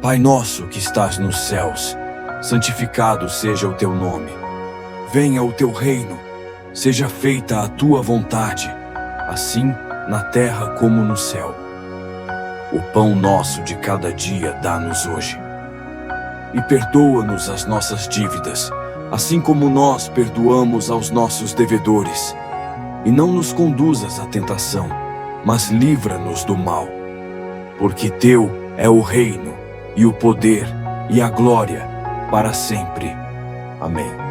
Pai nosso que estás nos céus, santificado seja o teu nome. Venha o teu reino, seja feita a tua vontade, assim na terra como no céu. O pão nosso de cada dia dá-nos hoje. E perdoa-nos as nossas dívidas, assim como nós perdoamos aos nossos devedores. E não nos conduzas à tentação, mas livra-nos do mal. Porque teu é o reino, e o poder, e a glória, para sempre. Amém.